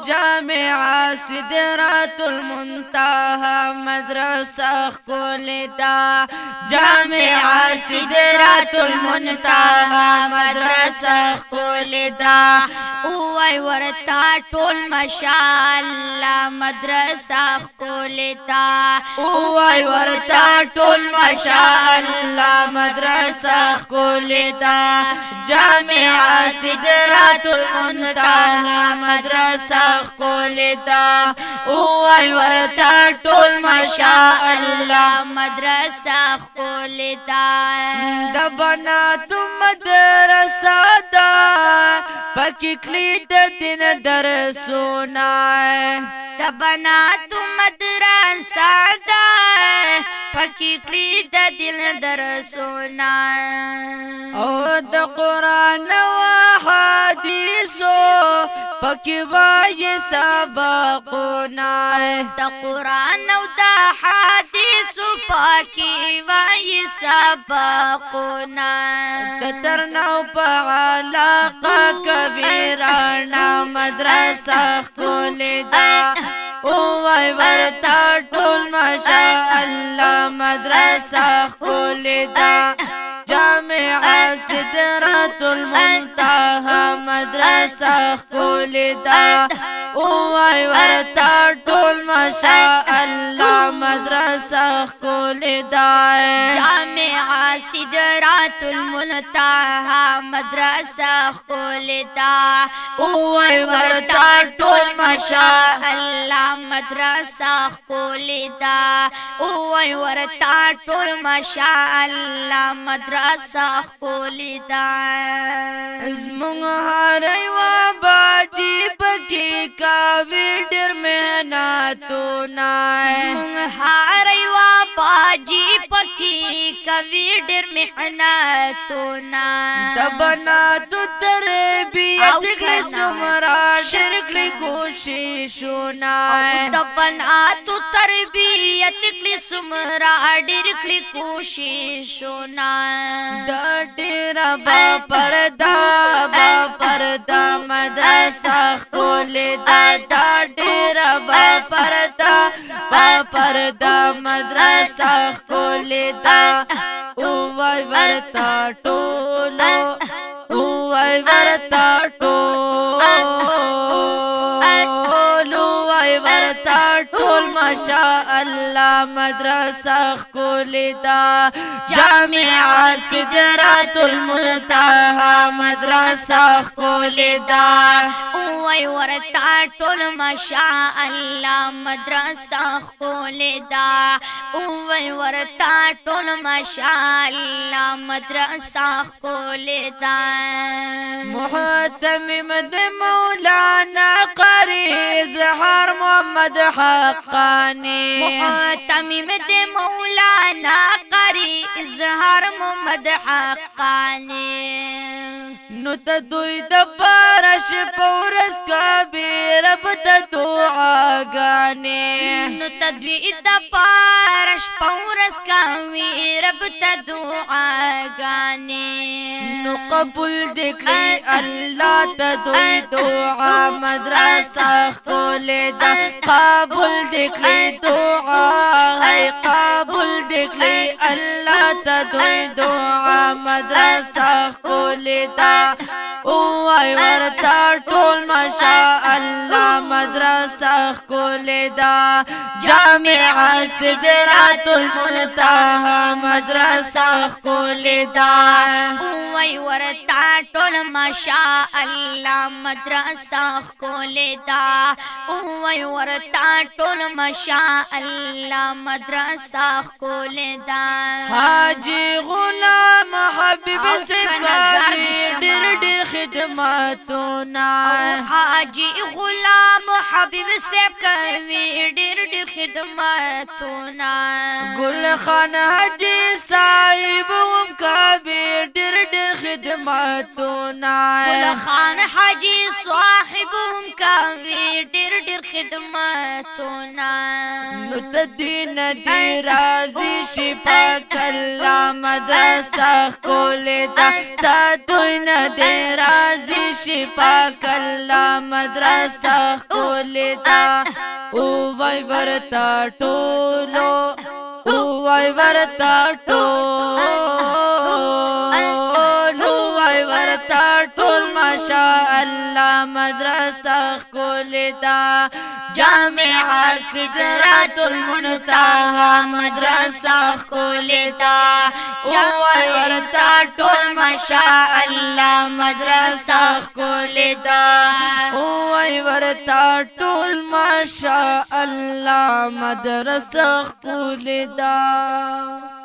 جامع سدرات المنتهى مدرسة خلدا جامع سدرات المنتهى مدرسة خلدا اوای ورتا ټول ماشاءالله مدرسه خلدا اوای ورتا ټول ماشاءالله مدرسه خلدا جامع سدرات المنتهى مدرسه خلدا اوای ورتا ټول ماشاءالله مدرسه خلدا د بنات مدرسه دا پکې کړي د دین درسونه د بنات مدرسه دا پکې کړي د دین درسونه او د قران او حدیثو پکې وایي سبقونه د قران او د حدیثو پکې وایي سبقونه د ترنو په علاقه کبیرانا مدرسه خلدا اوای ورتا ټول ماشاءالله مدرسه خلدا جامع سدرات المنتهى مدرسه خلدا اوای ورتا ټول ماشاءالله مدرسه خلدا جامع سدرات المنتهى مدرسه خلدا اوای ورتا ټول ماشاءالله مدرسه خلدا اوای ورتا ټول ماشاءالله مدرسه خلدا زمونږ هر یو باجی پکې کاوي ډېر محنتونه زمونږ هر یو باجی پکې کوي ډېر محنتونه د بناتو تربیت کړي څومره ډېر کړي کوششونه د بناتو تربیت کړي څومره ډېر کړي کوششونه د ډېره با پردا مدرسه خلدا د ډېره با پردا مدرسه خلدا اوای ورتا ټولو اوای ورتا ټول ماشاءالله مدرسه خلدا جامع سدرات المنتهى مدرسه خلدا اوای ورتا ټول ماشاءالله مدرسه خلدا اوای ورتا ټول ماشاءالله مدرسه خلدا محتمم د مولانا قاری اظهار محمد حقانی محتمم د مولانا قاری اظهار محمد حقانی نو ته دوی د بارش پورس کبیر بد دعاګانې نو ته دوی د بارش پورس کوي رب ته دعاګانې نو قبول دکړي الله ته دوی دعا مدرسه خلدا قبول دکړي دعا هي قبول دکړي الله ته دوی دعا مدرسه خلدا اوای ورتا ټول ماشاءالله مدرسه خلدا جامع سدرات المنتهى مدرسه خلدا اوای ورتا ټول ماشاءالله مدرسه خلدا اوای ورتا ټول ماشاءالله مدرسه خلدا حاجی غلام حبیب سکاری ډېر خدمتونه حاجی غلام حبیب سیب کوي ډېر خدمتونه ګل خان حاجی صاحب هم کوي ډېر خدمتونه ګل خان حاجی صاحب هم کوي ډېر خدمتونه نو تدین دی رازی شپا کلا مدرسه خولی دا تدین دی رازی شپا کلا مدرسه خولی دا او وای ورطا ټولو او وای ورطا ټولو وای ورطا ټول ماشاء الله مدرسه خولی دا جامعہ سدرات المنتہا مدرسہ کھولتا وای ورتا ټول ماشاء اللہ مدرسہ کھولتا وای ورتا ټول ماشاء الله مدرسه خولی دا